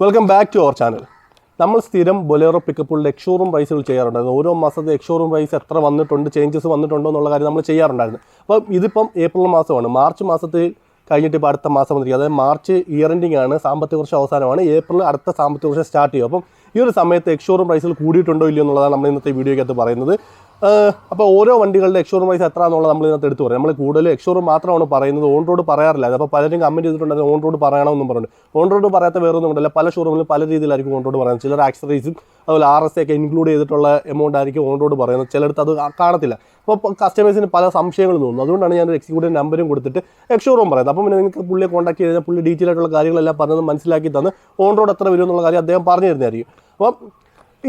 Welcome back to our channel. നമ്മൾ സ്ഥിരം Bolero പിക്കപ്പുകളുടെ ex-showroom പ്രൈസുകൾ ചെയ്യാറുണ്ടായിരുന്നു. ഓരോ മാസത്തെ എക്സ്ഷോറൂം പ്രൈസ് എത്ര വന്നിട്ടുണ്ട്, ചേഞ്ചസ് വന്നിട്ടുണ്ടോ എന്നുള്ള കാര്യം നമ്മൾ ചെയ്യാറുണ്ടായിരുന്നു. അപ്പോൾ ഇതിപ്പം ഏപ്രിൽ മാസമാണ്. മാർച്ച് മാസത്തിൽ കഴിഞ്ഞിട്ട് ഇപ്പോൾ അടുത്ത മാസം വന്നിരിക്കും. അതായത് മാർച്ച് ഇയർ എൻഡിംഗ് ആണ്, സാമ്പത്തിക വർഷം അവസാനമാണ്. ഏപ്രിൽ അടുത്ത സാമ്പത്തിക വർഷം സ്റ്റാർട്ട് ചെയ്യും. അപ്പം ഈ ഒരു സമയത്ത് എക്സ്ഷോറൂം പ്രൈസുകൾ കൂടിയിട്ടുണ്ടോ ഇല്ലയോ എന്നുള്ളതാണ് നമ്മൾ ഇന്നത്തെ വീഡിയോയ്ക്കകത്ത് പറയുന്നത്. അപ്പോൾ ഓരോ വണ്ടികളുടെ എക്സ്ഷോറൂം പ്രൈസ് എത്ര എന്നുള്ളത് നമ്മൾ ഇന്നത്തെ എടുത്ത് പറയും. നമ്മൾ കൂടുതൽ എക്സ്ഷോറൂം മാത്രമാണ് പറയുന്നത്, ഓൺ റോഡ് പറയാറില്ല. അപ്പോൾ പലരും കമൻറ്റ് ചെയ്തിട്ടുണ്ടെങ്കിൽ ഓൺ റോഡ് പറയണമെന്നും പറഞ്ഞിട്ട്. ഓൺ റോഡ് പറയാത്ത വേറൊന്നും ഉണ്ടല്ല. പല ഷോറൂമിലും പല രീതിയിലായിരിക്കും ഓൺ റോഡ് പറയുന്നത്. ചിലർ ആക്സറീസും അതുപോലെ RSA ഒക്കെ ഇൻക്ലൂഡ് ചെയ്തിട്ടുള്ള എമൗണ്ട് ആയിരിക്കും ഓൺ റോഡ് പറയുന്നത്. ചിലടത്ത് അത് കാണത്തില്ല. അപ്പോൾ കസ്റ്റമേഴ്സിന് പല സംശയങ്ങളും തോന്നുന്നു. അതുകൊണ്ടാണ് ഞാൻ ഒരു എക്സിക്യൂട്ടീവ് നമ്പറും കൊടുത്തിട്ട് എക്സ്ഷോറൂം പറയുന്നത്. അപ്പോൾ പിന്നെ നിങ്ങൾക്ക് പുള്ളിയെ കോൺടാക്ട് ചെയ്ത് പുള്ളി ഡീറ്റെയിൽ ആയിട്ടുള്ള കാര്യങ്ങളെല്ലാം പറഞ്ഞത് മനസ്സിലാക്കി തന്ന് ഓൺ റോഡ് എത്ര വരും എന്നുള്ള കാര്യം അദ്ദേഹം പറഞ്ഞു തരുന്നതായിരിക്കും. അപ്പം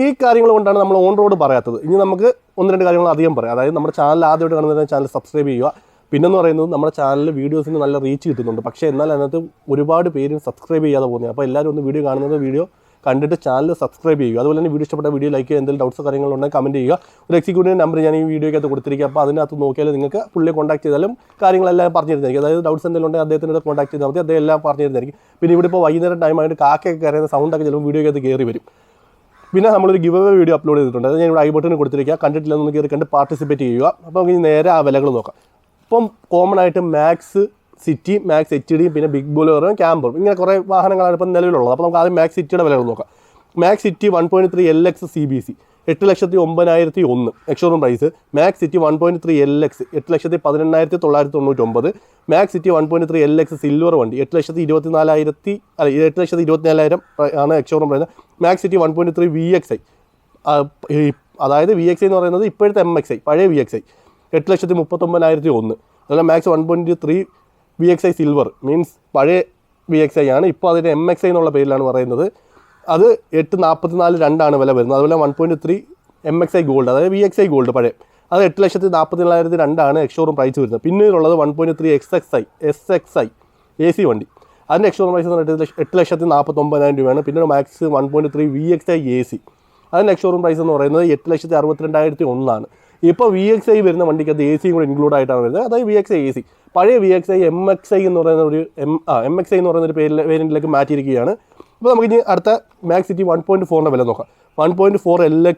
ഈ കാര്യങ്ങൾ കൊണ്ടാണ് നമ്മൾ ഓൺ റോഡ് പറയാത്തത്. ഇനി നമുക്ക് ഒന്ന് രണ്ട് കാര്യങ്ങൾ അധികം പറയാം. അതായത് നമ്മുടെ ചാനൽ ആദ്യമായിട്ട് കാണുന്ന ചാനൽ സബ്സ്ക്രൈബ് ചെയ്യുക. പിന്നെന്ന് പറയുന്നത് നമ്മുടെ ചാനലിൽ വീഡിയോസിന് നല്ല റീച്ച് കിട്ടുന്നുണ്ട്. പക്ഷേ എന്നാൽ അതിനകത്ത് ഒരുപാട് പേരും സബ്സ്ക്രൈബ് ചെയ്യാതെ പോകുന്നത്. അപ്പോൾ എല്ലാവരും ഒന്ന് വീഡിയോ കാണുന്നത് വീഡിയോ കണ്ടിട്ട് ചാനൽ സബ്സ്ക്രൈബ് ചെയ്യുക. അതുപോലെ തന്നെ വീഡിയോ ഇഷ്ടപ്പെട്ട വീഡിയോ ലൈക്ക് ചെയ്യുക. എന്തെങ്കിലും ഡൗട്ട്സ് കാര്യങ്ങളുണ്ടെങ്കിൽ കമൻറ്റ് ചെയ്യുക. ഒരു എക്സിക്യൂട്ടീവ് നമ്പർ ഞാൻ ഈ വീഡിയോയ്ക്കകത്ത് കൊടുത്തിരിക്കുക. അപ്പോൾ അതിനകത്ത് നോക്കിയാൽ നിങ്ങൾക്ക് പുള്ളിയെ കോൺടാക്ട് ചെയ്താലും കാര്യങ്ങളെല്ലാം പറഞ്ഞു തരുന്നതായിരിക്കും. അതായത് ഡൗട്ട്സ് എന്തെങ്കിലും ഉണ്ടെങ്കിൽ അദ്ദേഹത്തിനോട് കോൺടാക്ട് ചെയ്താൽ മതി, അദ്ദേഹം എല്ലാം പറഞ്ഞു തരുന്നതായിരിക്കും. പിന്നെ ഇവിടെ ഇപ്പോൾ വൈകുന്നേരം ടൈമായിട്ട് കാക്കയൊക്കെ കയറുന്ന സൗണ്ടൊക്കെ ചിലപ്പോൾ വീഡിയോയ്ക്കകത്ത് കയറി വരും. പിന്നെ നമ്മളൊരു ഗിവ് അവേ വീഡിയോ അപ്ലോഡ് ചെയ്തിട്ടുണ്ട്. അത് ഞാൻ ഇവിടെ ഐ ബട്ടൺ കൊടുത്തിരിക്കുക. കണ്ടിട്ടില്ലെന്ന് കയറി കണ്ട് പാർട്ടിസിപ്പേറ്റ് ചെയ്യുക. അപ്പോൾ നമുക്ക് നേരെ ആ വിലകൾ നോക്കാം. ഇപ്പം കോമൺ ആയിട്ട് മാക്സ് സിറ്റി, മാക്സ് HD, പിന്നെ ബിഗ് ബൊലേറോ, ക്യാമ്പറും ഇങ്ങനെ കുറേ വാഹനങ്ങളാണ് ഇപ്പം നിലവിലുള്ളത്. അപ്പോൾ നമുക്ക് ആദ്യം മാക്സ് സിറ്റിയുടെ വിലകൾ നോക്കാം. Maxx City 1.3 LX CBC 8,09,001 ex showroom price. Maxx City 1.3 LX 8,18,999. Maxx City 1.3 LX silver വണ്ടി 8,24,000 ആണ് ex showroom price. Maxx City 1.3 VXI, അതായത് VXI എന്ന് പറയുന്നത് ഇപ്പോഴത്തെ MXI, പഴയ VXI 8,39,001. അതുപോലെ മാക്സ് 1.3 VXI സിൽവർ മീൻസ് പഴയ VXI ആണ്. ഇപ്പോൾ അതിൻ്റെ MXI എന്നുള്ള പേരിലാണ് പറയുന്നത്. അത് 8,44,200 വില വരുന്നത്. അതുപോലെ 1.3 MXI ഗോൾഡ്, അതായത് VXI ഗോൾഡ് പഴയ, അത് 8,44,200 എക്സ്ഷോറൂം പ്രൈസ് വരുന്നത്. പിന്നീടുള്ളത് 1.3 SXI AC വണ്ടി, അതിൻ്റെ എക്സ്ഷോറൂം പ്രൈസ് 8,49,000 രൂപയാണ്. പിന്നെ മാക്സ് 1.3 VXI AC, അതിൻ്റെ എക്സ്ഷോറൂം പ്രൈസ് എന്ന് പറയുന്നത് 8,62,201. ഇപ്പോൾ VXI വരുന്ന വണ്ടിക്ക് അത് AC കൂടെ ഇൻക്ലൂഡ് ആയിട്ടാണ് വരുന്നത്. അതായത് VXI AC, പഴയ VXI MXI എന്ന് പറയുന്ന ഒരു MXI എന്ന് പറയുന്ന ഒരു വേരിയൻറ്റിലേക്ക് മാറ്റിയിരിക്കുകയാണ്. അപ്പോൾ നമുക്ക് ഇനി അടുത്ത മാക്സ് സിറ്റി 1.4 വില നോക്കാം. 1.4 LX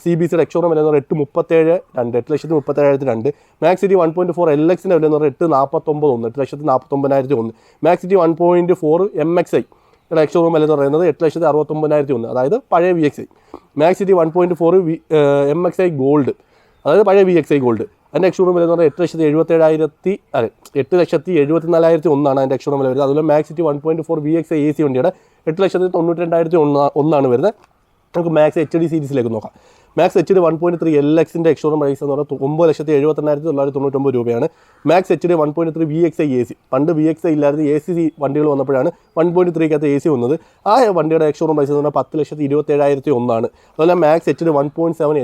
CBCയുടെ എക്സ്ഷോറൂം വില എന്ന് പറയുന്നത് 8,37,200. മാക്സ് സിറ്റി 1.4 LXൻ്റെ വില എന്ന് പറയുന്നത് 8,49,100, 8,49,001. മാക്സ് സിറ്റി 1.4 MXI എക്സ്ഷോറൂം വില എന്ന് പറയുന്നത് 8,69,001, അതായത് പഴയ VXI. Maxx City 1.4 MXI gold, അതായത് പഴയ VXI ഗോൾഡ്, അതിൻ്റെ എക്സ്ഷോറൂം വില എന്ന് പറഞ്ഞാൽ 8,74,001 അതിൻ്റെ എക്സ്ഷോറൂം വില വരുന്നത്. അതുപോലെ മാക്സ് സിറ്റി 1.4 VXI AC വണ്ടിയുടെ 8,92,201 വരുന്നത്. നമുക്ക് മാക്സ് HD സീരീസിലേക്ക് നോക്കാം. മാക്സ് HD 1.3 LXൻ്റെ എക്സ്ഷോറൂം പ്രൈസ് എന്ന് പറഞ്ഞാൽ 9,72,999 രൂപയാണ്. മാക്സ് HD 1.3 VXI AC, പണ്ട് VXI ഇല്ലായിരുന്നു, AC വണ്ടികൾ വന്നപ്പോഴാണ് 1.3 AC വന്നത്. ആ വണ്ടിയുടെ എക്സ്ഷോറൂം പ്രൈസ് എന്ന് പറഞ്ഞാൽ 10,27,001. അതുപോലെ മാക്സ് HD 1.7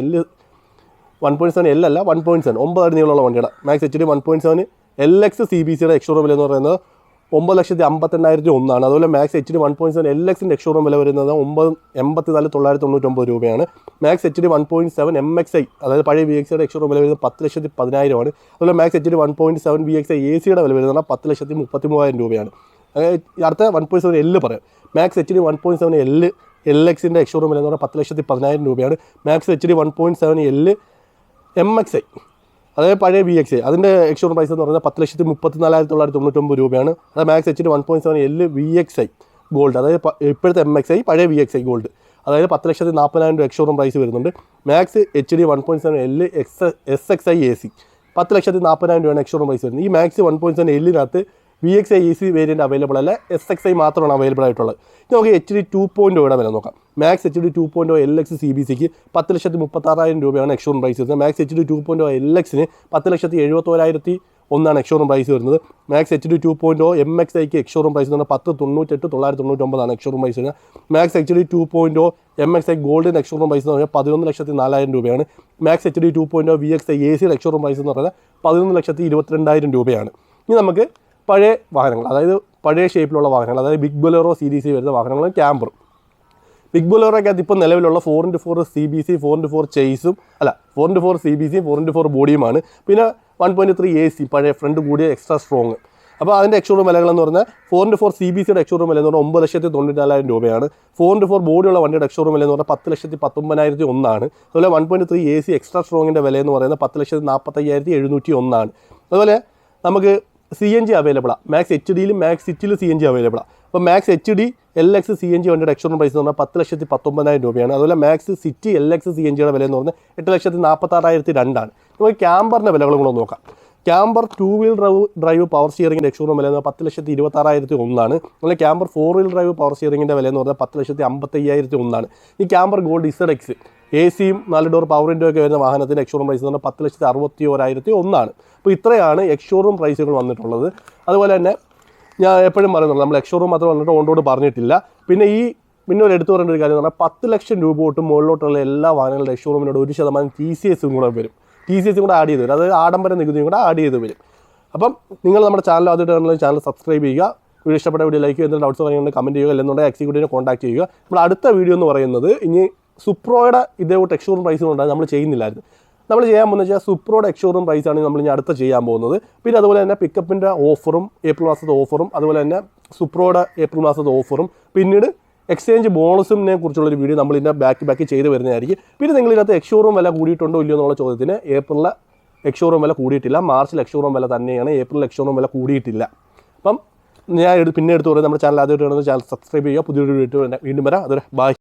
L അല്ല 1.7 9 നീളമുള്ള വണ്ടിയുടെ മാക്സ് HD 1.7 LX CBCയുടെ എക്സ്ഷോറൂം വില എന്ന് പറയുന്നത് 9,58,001. അതുപോലെ മാക്സ് HD 1.7 LXൻ്റെ എക്സ്ഷോറൂം വില വരുന്നത് 9,84,999 രൂപയാണ്. മാക്സ് HD 1.7 MXI, അതായത് പഴയ VXIയുടെ എക്സ്ഷോറൂം വില വരുന്നത് 10,10,000. അതുപോലെ മാക്സ് HD 1.7 VXI ACയുടെ വില വരുന്നത് 10,33,000 രൂപയാണ്. അടുത്ത 1.7 L പറയാം. മാക്സ് HD 1.7 LXൻ്റെ എക്സ്ഷോറൂം വില എന്ന് പറഞ്ഞാൽ 10,10,000 രൂപയാണ്. മാക്സ് HD 1.7 L MXI, അതായത് പഴയ VXI, അതിൻ്റെ എക്സ്ഷോറൂം പ്രൈസ് എന്ന് പറയുന്നത് 10,34,999 രൂപയാണ്. അത് Maxx HD 1.7 L VXI gold, അതായത് ഇപ്പോഴത്തെ MXI പഴയ VXI ഗോൾഡ്, അതായത് 10,40,000 എക്സ്ഷോറൂം പ്രൈസ് വരുന്നുണ്ട്. Maxx HD 1.7 L SXI AC 10,40,000 രൂപയാണ് എക്സ്ഷോറൂം പ്രൈസ് വരുന്നത്. ഈ മാക്സ് 1.7 Lനകത്ത് VXI AC വേരിയൻറ്റ് അവൈലബിൾ അല്ല, SXI മാത്രമാണ് അവൈലബിൾ ആയിട്ടുള്ളത്. നമുക്ക് HD 2.0 വില നോക്കാം. മാക്സ് HD 2.0 LX CBCക്ക് 10,36,000 രൂപയാണ് എക്സ്ഷോറൂം പ്രൈസ് വരുന്നത്. മാക്സ് HD 2.0 LXന് 10,78,100 എക്സ്ഷോറൂം പ്രൈസ് വരുന്നത്. മാക്സ് HD 2.0 MXIക്ക് എക്സ്ഷോറൂം പ്രൈസ് എന്ന് പറഞ്ഞാൽ 10,98,999 എക്സ്ഷോറൂം പ്രൈസ് വരുന്നത്. മാക്സ് HD 2.0 MXI ഗോൾഡിൻ്റെ എക്സ്ഷോറൂം പ്രൈസ് എന്ന് പറഞ്ഞാൽ 11,04,000 രൂപയാണ്. മാക്സ് HD 2.0 VXI ACയുടെ എക്സ്ഷോറൂം പ്രൈസ് എന്ന് പറഞ്ഞാൽ 11,22,000 രൂപയാണ്. ഇനി നമുക്ക് പഴയ വാഹനങ്ങൾ, അതായത് പഴയ ഷേപ്പിലുള്ള വാഹനങ്ങൾ, അതായത് ബിഗ് ബൊലേറോ സീരീസിൽ വരുന്ന വാഹനങ്ങളും ക്യാമ്പറും. ബിഗ് ബൊലേറോയ്ക്കകത്ത് ഇപ്പോൾ നിലവിലുള്ള 4x4 CBC, 4x4 ചേസും അല്ല 4x4 CBC, 4x4 ബോഡിയുമാണ്. പിന്നെ 1.3 AC പഴയ ഫ്രണ്ട് കൂടിയ എക്സ്ട്രാ സ്ട്രോങ്, അപ്പോൾ അതിൻ്റെ എക്സ്ഷോറൂം വിലകളെന്ന് പറഞ്ഞാൽ 4x4 CBCയുടെ എക്സ്ഷോറൂം വില എന്ന് പറഞ്ഞാൽ 9,94,000 രൂപയാണ്. 4x4 ബോഡിയുള്ള വണ്ടിയുടെ എക്സ്ഷോറൂം വില എന്ന് പറഞ്ഞാൽ 10,19,001 അതുപോലെ 1.3 AC എക്സ്ട്രാ സ്ട്രോങ്ങിൻ്റെ വില എന്ന് പറയുന്നത് 10,45,701. അതുപോലെ നമുക്ക് CNG അവൈലബിളാണ്. മാക്സ് HDയിലും മാക്സ് സിറ്റിയിലും CNG അവൈലബിളാണ്. അപ്പോൾ മാക്സ് HD LX CNG വണ്ടിയുടെ എക്സ്ഷോറൂം പ്രൈസ് എന്ന് പറഞ്ഞാൽ 10,19,000 രൂപയാണ്. അതുപോലെ മാക്സ് സിറ്റി LX CNGയുടെ വില എന്ന് പറഞ്ഞാൽ 8,46,200. നമുക്ക് ക്യാമ്പറിൻ്റെ വിലകളും കൂടെ നോക്കാം. ക്യാമ്പർ 2 വീൽ ഡ്രൈവ് പവർ സ്റ്റിയറിംഗിൻ്റെ എക്സ്ഷോറൂം വില എന്ന് പറഞ്ഞാൽ 10,26,001. അതുപോലെ ക്യാമ്പർ 4 വീൽ ഡ്രൈവ് പവർ സ്റ്റിയറിംഗിൻ്റെ വില എന്ന് പറഞ്ഞാൽ 10,55,001. ഈ ക്യാമ്പർ ഗോൾഡ് ZX AC-യും 4 ഡോർ പവർ വിൻഡോ ഒക്കെ വരുന്ന വാഹനത്തിൻ്റെ എക്സ്ഷോറൂം പ്രൈസ് എന്ന് പറഞ്ഞാൽ 10,61,101. അപ്പോൾ ഇത്രയാണ് എക്സ്ഷോറൂം പ്രൈസുകൾ വന്നിട്ടുള്ളത്. അതുപോലെ തന്നെ ഞാൻ എപ്പോഴും പറയുന്നുള്ളൂ, നമ്മൾ എക്സ്ഷോറൂം മാത്രം വന്നിട്ട് ഓൺ റോഡ് പറഞ്ഞിട്ടില്ല. പിന്നെ ഒരു എടുത്തു പറയേണ്ട ഒരു കാര്യം എന്ന് പറഞ്ഞാൽ 10 ലക്ഷം രൂപ തൊട്ട് മുകളിലോട്ടുള്ള എല്ലാ വാഹനങ്ങളുടെ എക്സ്ഷോറൂമിനോട് 1% TCS കൂടെ വരും. TCS കൂടെ ആഡ് ചെയ്ത് വരും. അതായത് ആഡംബര നികുതിയും കൂടെ ആഡ് ചെയ്ത് വരും. അപ്പം നിങ്ങൾ നമ്മുടെ ചാനൽ ആദ്യമായിട്ട് ചാനൽ സബ്സ്ക്രൈബ് ചെയ്യുക. വീഡിയോ ഇഷ്ടപ്പെട്ട വീഡിയോ ലൈക്ക് ചെയ്യുക. എന്തെങ്കിലും ഡൗട്ട്സ് പറയുന്നത് കമൻറ്റ് ചെയ്യുക. അല്ലെന്നുണ്ടെങ്കിൽ എക്സിക്യൂട്ടീവിനെ കോൺടാക്ട് ചെയ്യുക. നമ്മൾ അടുത്ത വീഡിയോ എന്ന് പറയുന്നത് ഇനി സുപ്രോയുടെ ഇതേപോട്ട് എക്സ്ഷോറൂം പ്രൈസുകളുണ്ടാകും നമ്മൾ ചെയ്യുന്നില്ലായിരുന്നു. നമ്മൾ ചെയ്യാൻ പോകുന്നത് വെച്ചാൽ സുപ്രോയുടെ എക്സ്ഷോറൂം പ്രൈസാണ് നമ്മൾ ഇനി അടുത്ത ചെയ്യാൻ പോകുന്നത്. പിന്നെ അതുപോലെ തന്നെ പിക്കപ്പിൻ്റെ ഓഫറും ഏപ്രിൽ മാസത്തെ ഓഫറും അതുപോലെ തന്നെ സുപ്രോയുടെ ഏപ്രിൽ മാസത്തെ ഓഫറും പിന്നീട് എക്സ്ചേഞ്ച് ബോണസിനെ കുറിച്ചുള്ളൊരു വീഡിയോ നമ്മൾ ഇതിൻ്റെ ബാക്കി ചെയ്ത് വരുന്നതായിരിക്കും. പിന്നെ നിങ്ങളിതിനകത്ത് എക്സ്ഷോറൂം വില കൂടിയിട്ടുണ്ടോ ഇല്ലയോ എന്നുള്ള ചോദ്യത്തിന് ഏപ്രിലിൽ എക്സ്ഷോറൂം വില കൂടിയിട്ടില്ല. മാർച്ചിൽ എക്സ്ഷോറൂം വില തന്നെയാണ്. ഏപ്രിൽ എക്സ്ഷോറൂം വില കൂടിയിട്ടില്ല. അപ്പം ഞാൻ പിന്നെ എടുത്ത് പറയുന്നത് നമ്മുടെ ചാനൽ ആദ്യമായിട്ട് ചാനൽ സബ്സ്ക്രൈബ് ചെയ്യുക. പുതിയൊരു വീഡിയോ വീണ്ടും വരാം. അതൊരു ബൈ.